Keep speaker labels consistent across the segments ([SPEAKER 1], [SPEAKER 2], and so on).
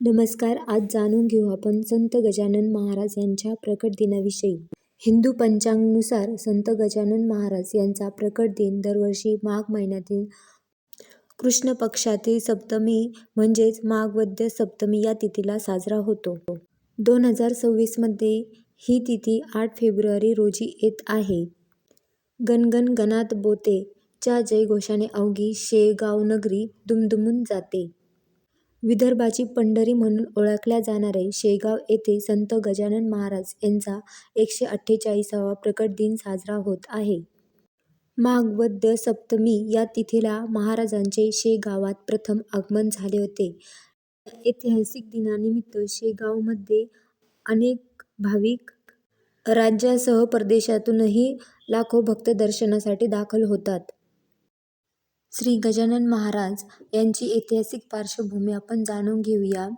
[SPEAKER 1] नमस्कार. आज जाणून घेऊ आपण संत गजानन महाराज यांच्या प्रकट दिनाविषयी. हिंदू पंचांगानुसार संत गजानन महाराज यांचा प्रकट दिन दरवर्षी माघ महिन्यातील कृष्ण पक्षातील सप्तमी म्हणजेच माघ वद्य सप्तमी या तिथीला साजरा होतो. 2026 मध्ये ही तिथी 8 फेब्रुवारी रोजी येत आहे. गणगण गणात बोते च्या जयघोषाने अवघी शेगाव नगरी दुमदुमून जाते. विदर्भाची पंढरी म्हणून ओळखल्या जाणारे शेगाव येथे संत गजानन महाराज यांचा 148वा प्रकट दिन साजरा होत आहे. माघ वद्य सप्तमी या तिथीला महाराजांचे शेगावात प्रथम आगमन झाले होते. या ऐतिहासिक दिनानिमित्त शेगावमध्ये अनेक भाविक राज्यासह परदेशातूनही लाखो भक्त दर्शनासाठी दाखल होतात. श्री गजानन महाराज यांची ऐतिहासिक पार्श्वभूमी आपण जाणून घेऊया.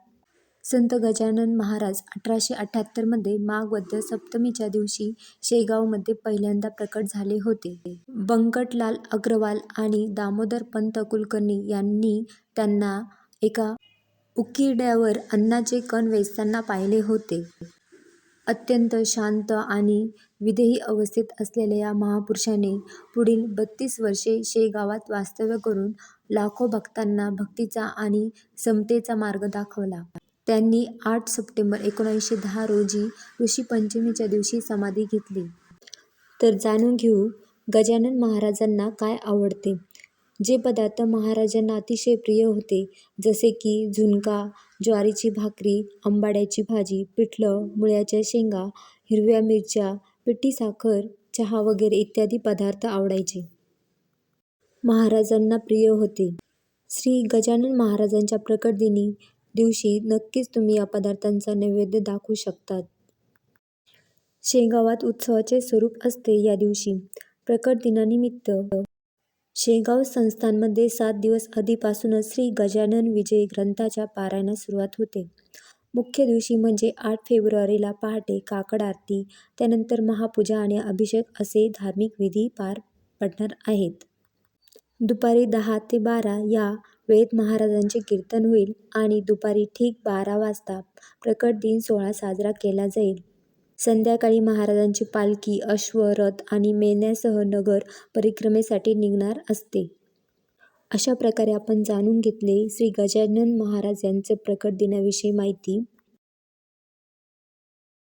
[SPEAKER 1] संत गजानन महाराज 1878 मध्ये माघ वद्य सप्तमीच्या दिवशी शेगावमध्ये पहिल्यांदा प्रकट झाले होते. बंकटलाल अग्रवाल आणि दामोदरपंत कुलकर्णी यांनी त्यांना एका उकिरड्यावर अन्नाचे कण वेचताना पाहिले होते. अत्यंत शांत आणि विधेयी अवस्थेत असलेल्या या महापुरुषाने पुढील 32 वर्षे शेगावात वास्तव्य करून लाखो भक्तांना भक्तीचा आणि समतेचा मार्ग दाखवला. त्यांनी 8 सप्टेंबर 1910 रोजी ऋषीपंचमीच्या दिवशी समाधी घेतली. तर जाणून घेऊ गजानन महाराजांना काय आवडते. जे पदार्थ महाराजांना अतिशय प्रिय होते जसे की झुणका, ज्वारीची भाकरी, आंबाड्याची भाजी, पिठलं, मुळ्याच्या शेंगा, हिरव्या मिरच्या, पिठी साखर, चहा वगैरे इत्यादी पदार्थ आवडायचे. महाराजांना प्रिय होते. श्री गजानन महाराजांच्या प्रकट दिवशी नक्कीच तुम्ही या पदार्थांचा नैवेद्य दाखवू शकतात. शेगावात उत्सवाचे स्वरूप असते. या दिवशी प्रकट दिनानिमित्त शेगाव संस्थानमध्ये 7 दिवस आधीपासूनच श्री गजानन विजय ग्रंथाच्या पारायणास सुरुवात होते. मुख्य दिवशी म्हणजे 8 फेब्रुवारीला पहाटे काकड आरती, त्यानंतर महापूजा आणि अभिषेक असे धार्मिक विधी पार पडणार आहेत. दुपारी 10 ते 12 या वेळेत महाराजांचे कीर्तन होईल आणि दुपारी ठीक 12 वाजता प्रकट दिन सोहळा साजरा केला जाईल. संध्याकाळी महाराजांची पालखी अश्व, रथ आणि मेण्यासह नगर परिक्रमेसाठी निघणार असते. अशा प्रकारे आपण जाणून घेतले श्री गजानन महाराज यांचे प्रकट दिनाविषयी माहिती.